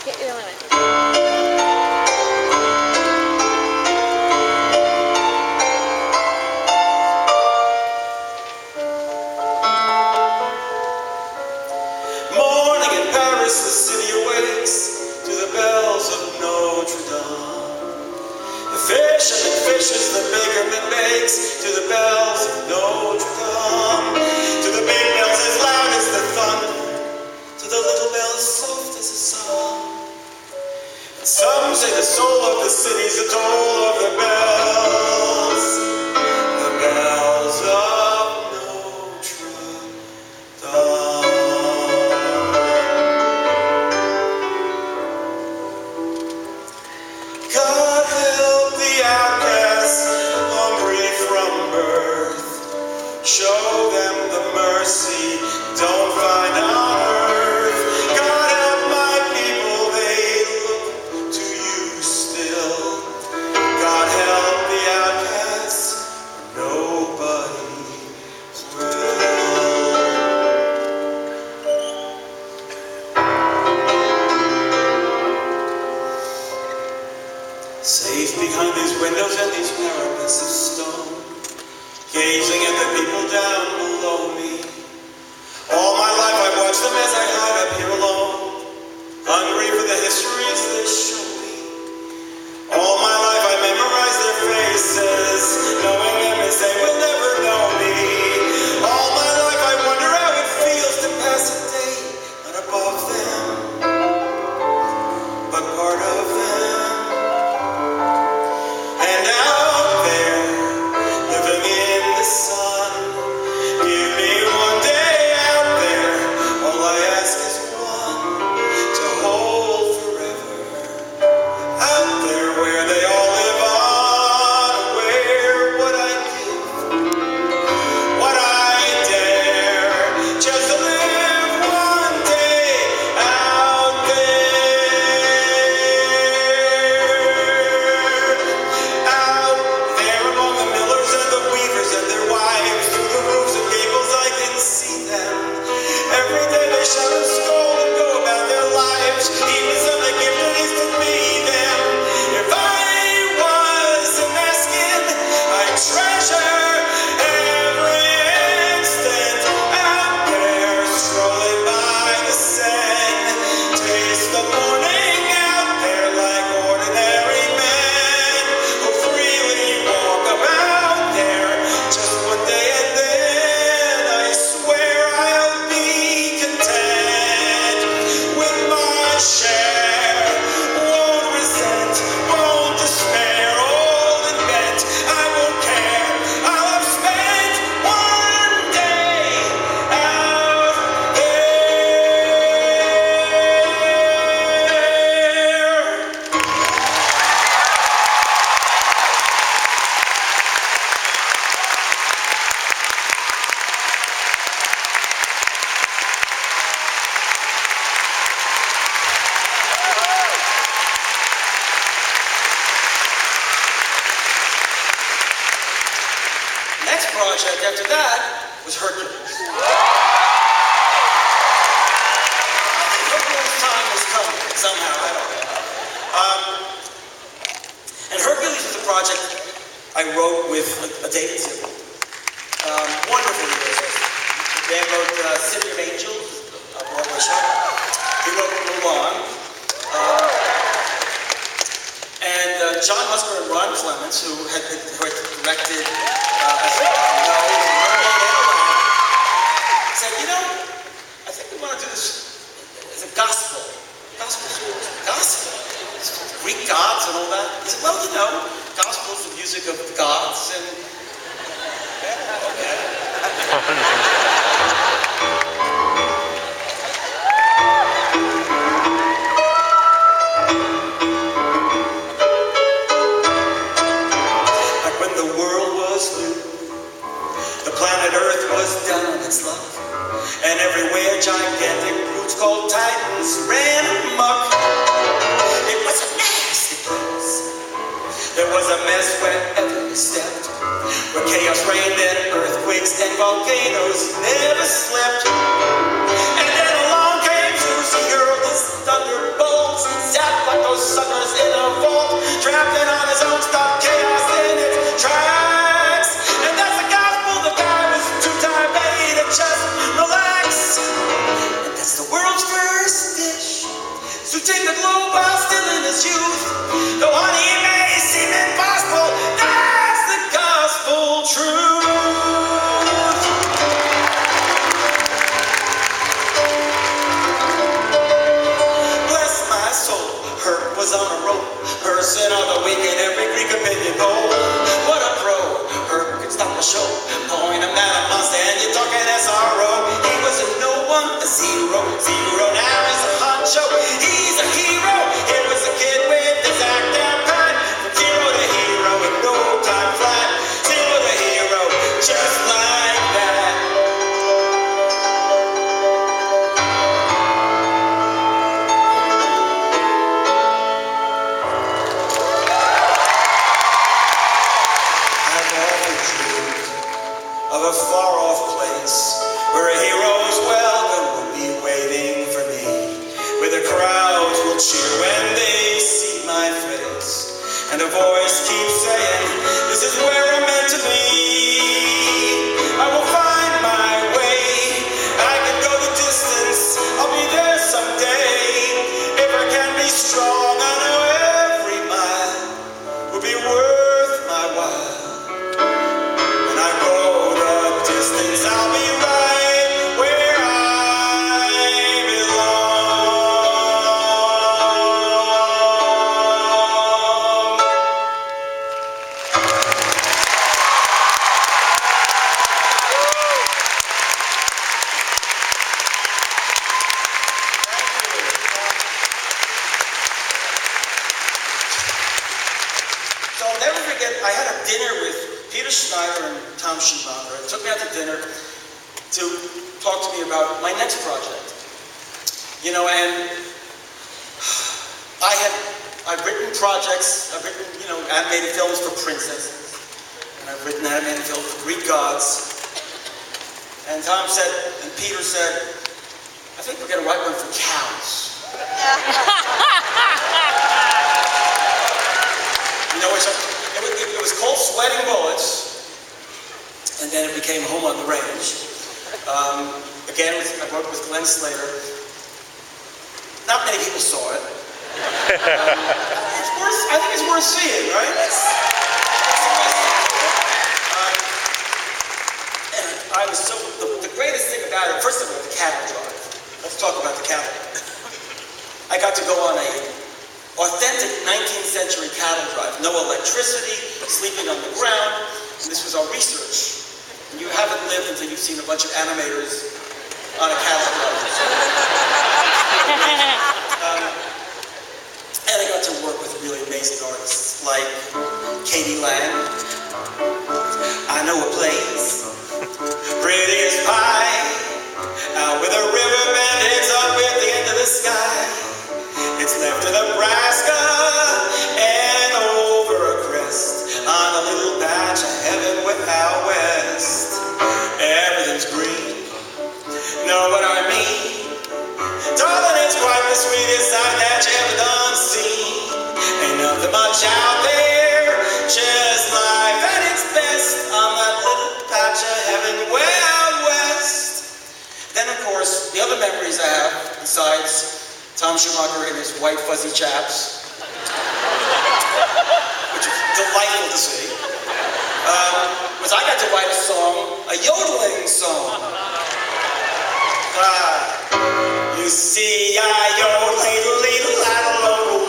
Hit your limit. The city awakes to the bells of Notre Dame. The fisherman fishes, the bakerman bakes to the bells of Notre Dame. To the big bells as loud as the thunder, to the little bells soft as the song. And some say the soul of the city's the toll of the bells of Notre Dame. Show them the mercy don't find on earth. God help my people, they look to you still. God help the outcasts, nobody will. Safe behind these windows and these parapets of stone, gazing at the people down below me. All my life I've watched them as I hide up here alone, hungry for the histories they show me. All my life I memorize their faces, knowing them as they will never know me. All my life I wonder how it feels to pass a day not above them, but part of them. And out there, living in the sun, give me one day out there. All I ask is one to hold forever. Out there where they all live on, where would I give what I dare just to live one day out there among the millers and the weavers and their wives. Through the roofs and gables I can see them. Every day they shout and scold and go about their lives. Even some that give days to be them. If I wasn't asking, I'd treasure every instant out there, strolling by the Seine. Taste the morning out there like ordinary men who freely walk about there. Just one day and then I swear I'll be content with my share. Won't resent, won't despair, old and bent, I won't care. I'll have spent one day out there. Next project after that was Hercules. I think Hercules' time was coming somehow, I don't know. And Hercules was a project I wrote with a David Zippel. Wonderful musicians. They wrote City of Angels, a Broadway show. He wrote Mulan. And John Musker and Ron Clements, who had directed, I think, No, Mermaid and Aladdin, said, you know, I think we want to do this as a gospel. Gospel. Greek gods and all that. He said, well, you know, gospel is the music of the gods, and okay. Like when the world was new, the planet Earth was down on its luck, and everywhere gigantic brutes called titans ran amok. It was a nasty place. There was a mess wherever you stepped, where chaos reigned and earthquakes and volcanoes never slept. And then along came Zeus, he hurled his thunderbolts, zapped like those suckers in a vault, trapped it on his own, stopped chaos in its tracks. And that's the gospel. The guy was too tired, made to just relax. And that's the world's first dish. So take the globe while still in his youth. Though honey, it may seem impossible, that's the gospel truth. Bless my soul, hurt was on a rope, person of the week in every Greek opinion poll. What a pro, hurt could stop the show, point him at a monster and you're talking SRO. He was a no one, a zero, now he's a honcho. He's a hero, here was a kid with his act down pat, from zero to hero in no time flat, zero to hero, just like that. I've often dreamed of a far-off place where a hero's welcome will be waiting for me, where the crowds will cheer when they see my face, and a voice keeps saying, this is where I'm meant to be. I will find my way, I can go the distance, I'll be there someday. If I can be strong, I know every mile will be worth my while. When I go the distance, I'll be right where I So I'll never forget, I had a dinner with Peter Schneider and Tom Schumacher. They took me out to dinner to talk to me about my next project. You know, and I've written projects, I've written, you know, animated films for princesses, and I've written animated films for Greek gods. And Tom said, and Peter said, I think we're going to write one for cows. You know, it was called Sweating Bullets, and then it became Home on the Range. Again, I worked with Glenn Slater. Not many people saw it. I think it's worth seeing, right? And I was so, the greatest thing about it, first of all, the cattle drive. Let's talk about the cattle. I got to go on a authentic 19th century cattle drive. No electricity, sleeping on the ground, and this was our research. And you haven't lived until you've seen a bunch of animators on a cattle drive. And I got to work with really amazing artists like Katie Lang. I know a place, pretty as pie, out where the river bend ends up at the end of the sky. It's left to Nebraska and over a crest on a little patch of heaven way out west. Everything's green, know what I mean? Darling, it's quite the sweetest sight that you ever done seen. Ain't nothing much out there, just life at its best on that little patch of heaven way out west. Then, of course, the other memories I have, besides Tom Schumacher in his white fuzzy chaps, a yodeling song. You see, I yodel, ladle, ladle, ladle,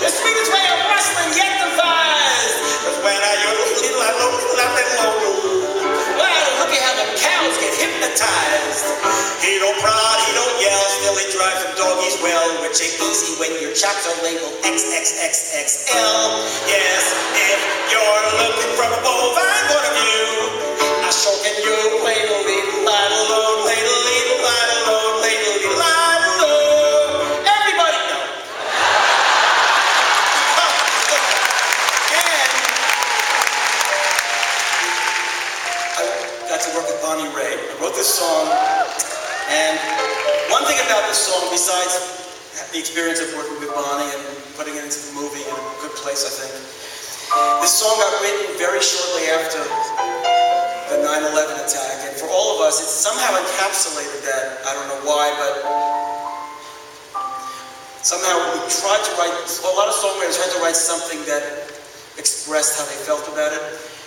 the sweetest way of wrestling yet devised. But when I yodel, ladle, ladle, ladle, well, I hope you how the cows get hypnotized. He don't prod, he don't yell, still he drives them doggies well, which ain't easy when your chops are labeled XXXXL. Yes, if you're looking from a bovine point of view, I sure can you ladle, ladle, ladle, ladle, ladle, ladle, ladle, ladle. Everybody know. And I got to work with Bonnie Ray. I wrote this song, and one thing about this song, besides the experience of working with Bonnie and putting it into the movie in a good place, I think, this song got written very shortly after the 9/11 attack, and for all of us, it somehow encapsulated that. I don't know why, but somehow we tried to write, a lot of songwriters tried to write something that expressed how they felt about it,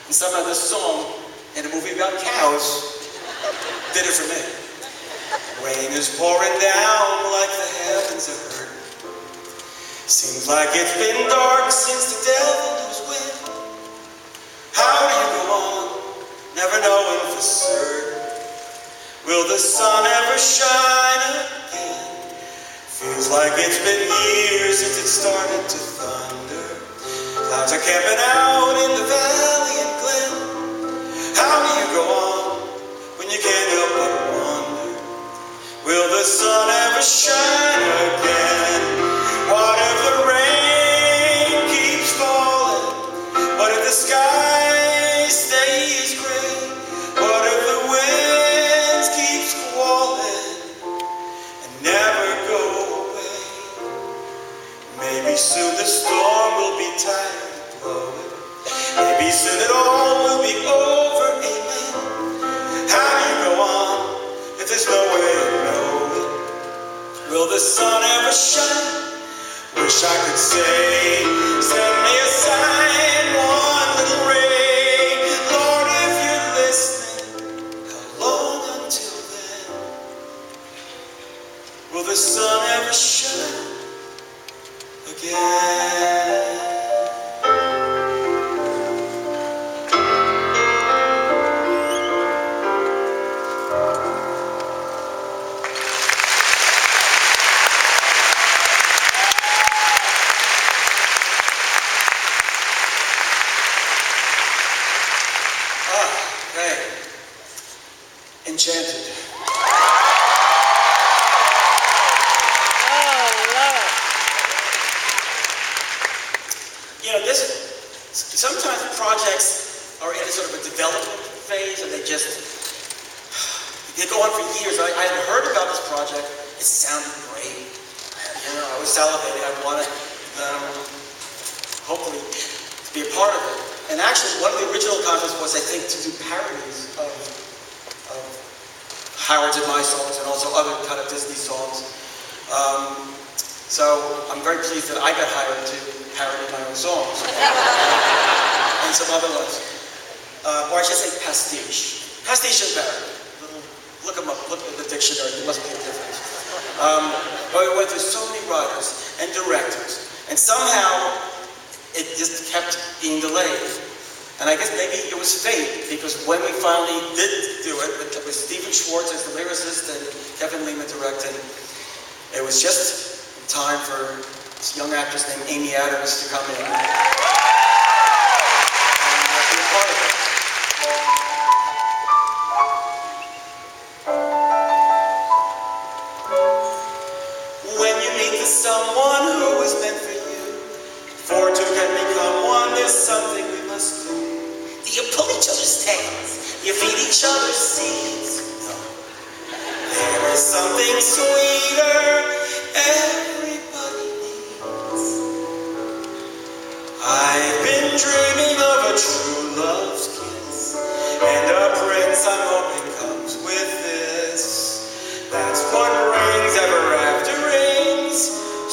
and somehow this song, in a movie about cows, did it for me. Rain is pouring down like the heavens are hurt. Seems like it's been dark since the devil knows when. How do you go on, never knowing for certain? Will the sun ever shine again? Feels like it's been years since it started to thunder. Clouds are camping out in the valley and glen. How do you go on when you can't help but wonder? Will the sun ever shine again? What if the rain keeps falling? What if the sky stays gray? What if the winds keep squalling and never go away? Maybe soon the storm will be tired of blowing. Maybe soon it all will be over, amen. How do you go on if there's no way of knowing? Will the sun ever shine? Wish I could say, send me a sign, one little ray. Lord, if you're listening, how long until then? Will the sun ever shine again? Enchanted. You know, sometimes projects are in a sort of a development phase, and they go on for years. I had heard about this project. It sounded great. You know, I was salivating. I wanted, hopefully, to be a part of it. And actually, one of the original concepts was, I think, to do parodies of Howard's and my songs, and also other kind of Disney songs. So I'm very pleased that I got hired to parody my own songs. And some other ones. Or I should say pastiche. Pastiche and parody. Look them up, look at the dictionary, there must be a difference. But we went through so many writers and directors, and somehow it just kept being delayed. And I guess maybe it was fate, because when we finally did do it, with Stephen Schwartz as the lyricist and Kevin Lehman directing, it was just time for this young actress named Amy Adams to come in and be a part of it. When you meet someone who is meant for you, for two can become one, there's something we must do. Do you pull each other's tails? You feed each other's seeds? No. There is something sweeter everybody needs. I've been dreaming of a true love's kiss, and a prince I'm hoping comes with this. That's what rings ever after rings,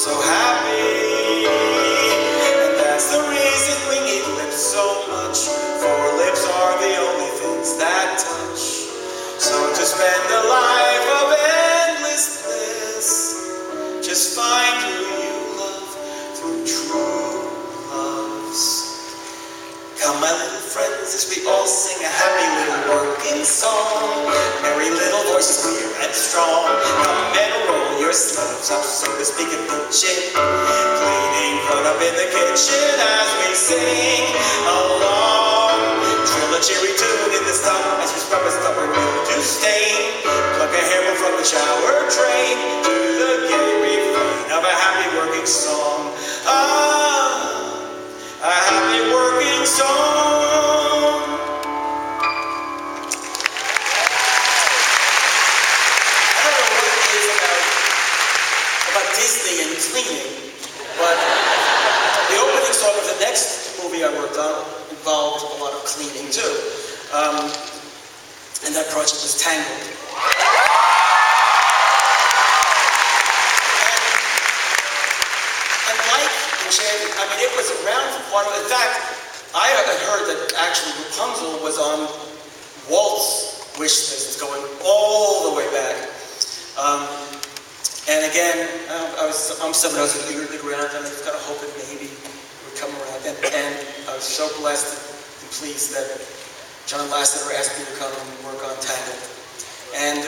so happy. And that's the reason we need lips so much, for lips are the only things that touch. Come, my little friends, as we all sing a happy little working song. Merry little voices, clear and strong. Come and roll your sleeves up, so to speak, and pinch it. Cleaning front up in the kitchen as we sing along. Trill a cheery tune in the stub as we scrub a stubborn mildew stain. Pluck a hammer from the shower train to the gay refrain of a happy working song. A happy working song. I don't know what it is about Disney and cleaning, but the opening song of the next movie I worked on involved a lot of cleaning too. And that project was Tangled. And like Enchanted, I mean, it was around for quite a while. In fact, I had heard that actually Rapunzel was on Walt's wish list going all the way back. And again, I'm someone who was eager to go around, and I was kind of hoping maybe it would come around. And I was so blessed and pleased that John Lasseter asked me to come and work on Tangled. And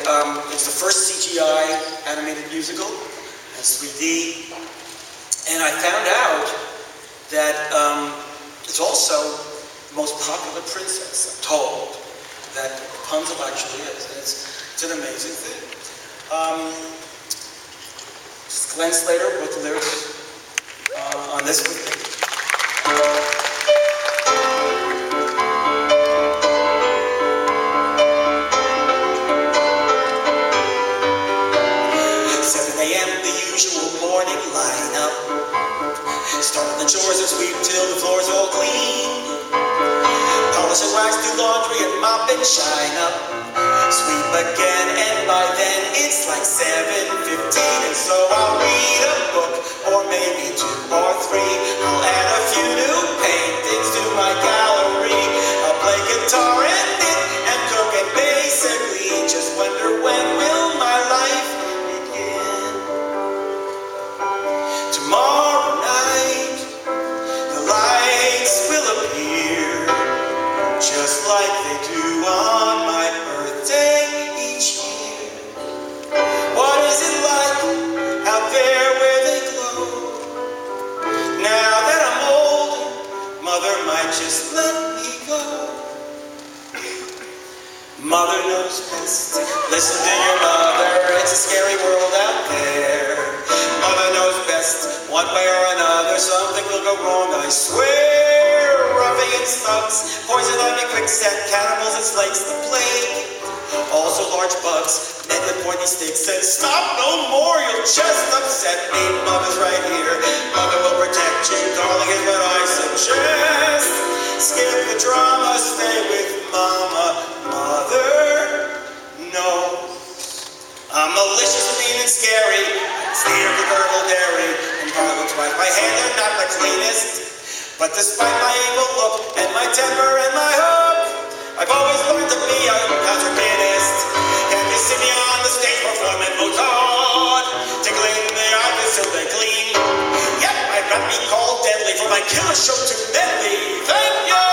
it's the first CGI animated musical, and 3D. And I found out that it's also the most popular princess, I'm told, that Rapunzel actually is. And it's an amazing thing. Glenn Slater wrote the lyrics on this with me. Morning lineup. Start on the chores and sweep till the floor's all clean. Polish and wax, do laundry and mop and shine up. Sweep again, and by then it's like 7:15. And so I'll read a book, or maybe 2 or 3. I'll add a few new paintings to my gallery. I'll play guitar and knit and cook, and basically just wonder when will my life begin. Tomorrow night, the lights will appear, just like they do on my birthday each year. What is it like out there where they glow? Now that I'm older, Mother might just let me go. Mother knows best. Listen to your mother, it's a scary world out there. Mother knows best, one way or another, something will go wrong, I swear. Ruffians, thugs, poison ivy, quicksand, cannibals and snakes, the plague. Also large bugs, men with pointy sticks, and stop no more, you'll just upset me. Mother's right here, Mother will protect you, darling, is what I suggest. Skip the drama, stay with Mama. Mother knows I'm malicious, mean, and scary. Steer the gurgle dairy, and garlic twice. My hands are not the cleanest, but despite my evil look and my temper and my hook, I've always learned to be a concert pianist. Can you see me on the stage performing Mozart, tickling the eyes till they gleam? Yep, I've got me called deadly for my killer show to medley. Thank you.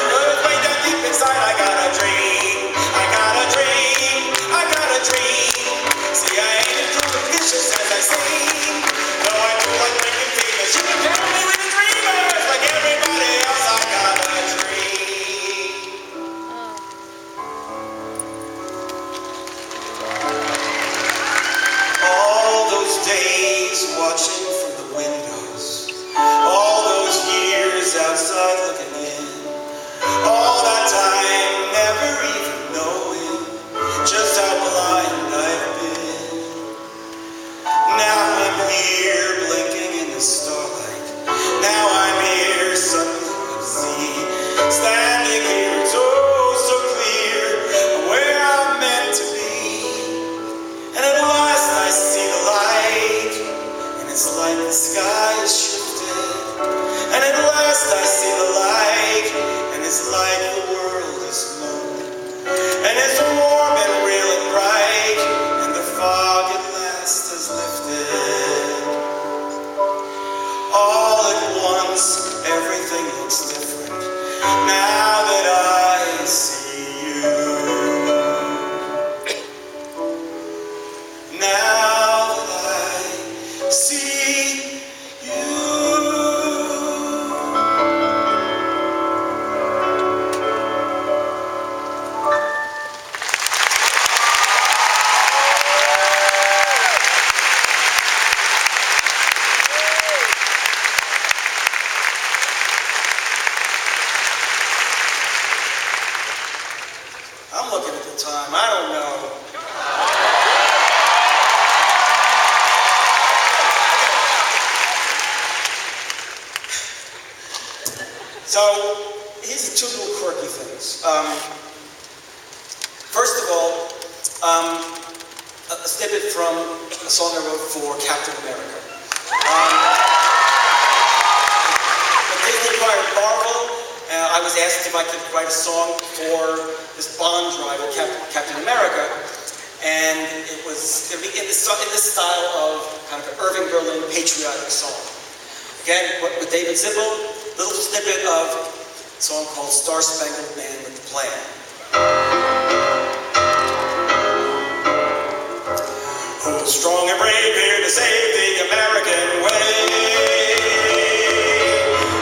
But way down deep inside, I got a dream. I got a dream. I got a dream. See, I ain't as cool and vicious as I seem. Though I do like making famous, you can count me with the dreamers. Like everybody else, I got a dream. All those days watching from the windows, all those years outside looking in, all that time never even knowing just how blind I've been. Now I'm here blinking in the starlight. Now I'm here suddenly I see, standing here it's oh so clear where I'm meant to be. And at last I see the light, and it's like the sky is shifted. And at last I see the light, and it's like the world is moving. And it's warm and real and bright, and the fog at last has lifted. All at once, everything looks different. now that I see you. Now that I see you. I'm looking at the time. I don't know. So, here's two little quirky things. First of all, a snippet from a song I wrote for Captain America. When Disney acquired Marvel, I was asked if I could write a song for this Bond driver, Captain America, and it was going to be in the style of kind of an Irving Berlin patriotic song. Again, with David Zippel, a little snippet of a song called Star Spangled Man with the Plan. Who's strong and brave here to save the American way?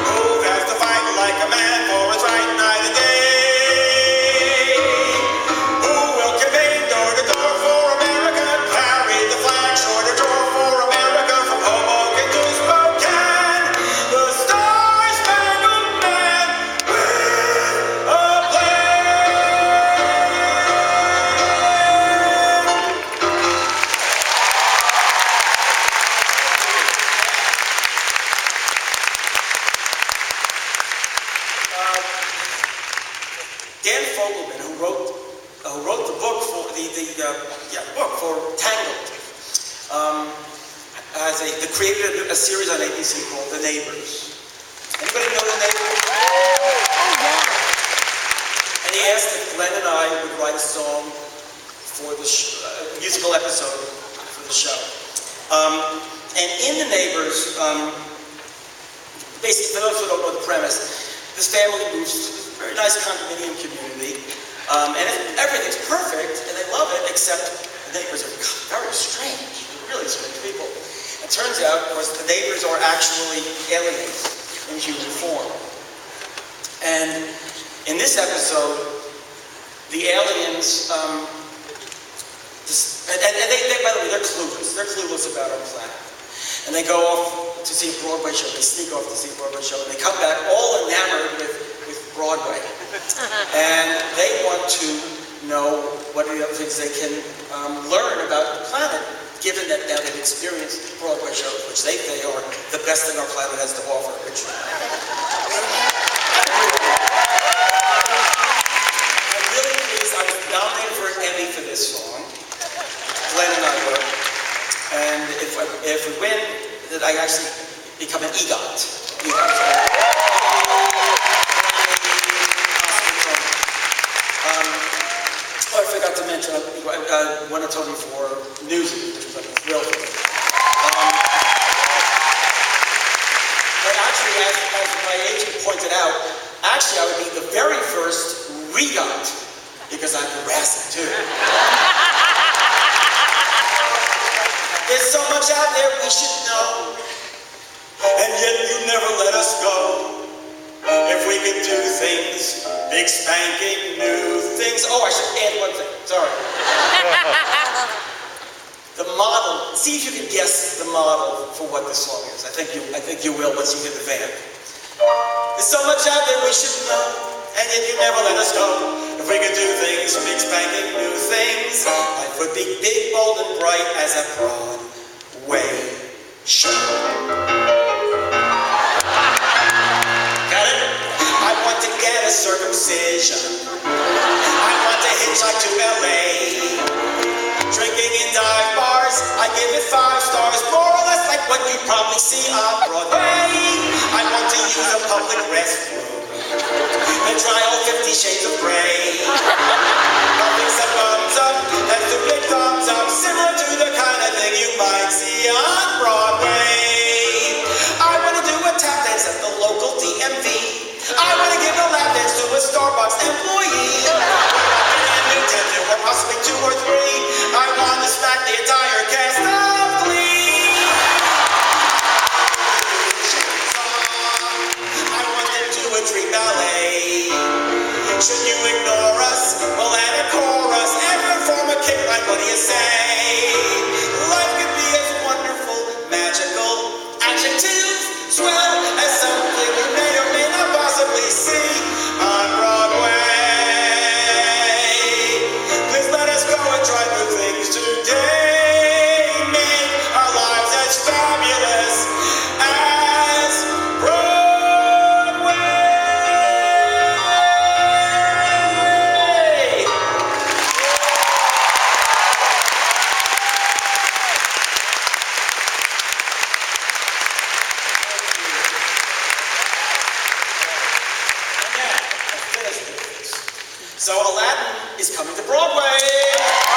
Who has to fight like a man for his right night and day? Who will campaign door to door for America? Carry the flag shore to shore for America from Hoboken to Spokane. The Star-Spangled Man with a plan. Dan Fogelman, who wrote the book for book for Tangled, created a series on ABC called The Neighbors. Anybody know The Neighbors? And he asked if Glenn and I would write a song for the musical episode for the show. And in The Neighbors, basically, for those who don't know the premise, this family moves to a very nice condominium community, and everything's perfect, and they love it, except the neighbors are very strange, really strange people. It turns out, of course, the neighbors are actually aliens in human form. And in this episode, the aliens, by the way, they're clueless. They're clueless about our planet. And they go off to see a Broadway show. They sneak off to see a Broadway show, and they come back all enamored with Broadway. And they want to know what are the other things they can learn about the planet, given that now they've experienced Broadway shows, which they are the best thing our planet has to offer. I'm really pleased. I was nominated for an Emmy for this song. Glenn and I were. And if we win, that I actually become an EGOT. I forgot to mention, I won a Tony for Newsy, which was like a thrill for me. But actually, as my agent pointed out, actually I would be the very first REGOT, because I'm harassing too. There's so much out there we should know, and yet you never let us go. If we could do things, big spanking new things. Oh, I should add one thing, sorry. The model, see if you can guess the model for what this song is. I think you will once you hear the vamp. There's so much out there we should know, and yet you never let us go. If we could do things, big spanking new things, life would be big, bold, and bright as a Broadway show. Got it? I want to get a circumcision. I want to hitchhike to LA. Drinking in dive bars, I give it 5 stars, more or less like what you probably see on Broadway. I want to use a public restroom and try all 50 shades of gray. Nothing some thumbs up, that's the big thumbs up, similar to the kind of thing you might see on Broadway. I want to do a tap dance at the local DMV. I want to give a lap dance to a Starbucks employee. And new tender, or possibly 2 or 3. I want to smack the entire cast of Glee. I want to do a dream ballet. Should you ignore us? We'll add a chorus and perform a kick like what do you say? Life could be as wonderful, magical, adjectives, swell as something we may or may not possibly see on Broadway. Please let us go and try new things today. Make our lives as fabulous as Broadway. So Aladdin is coming to Broadway.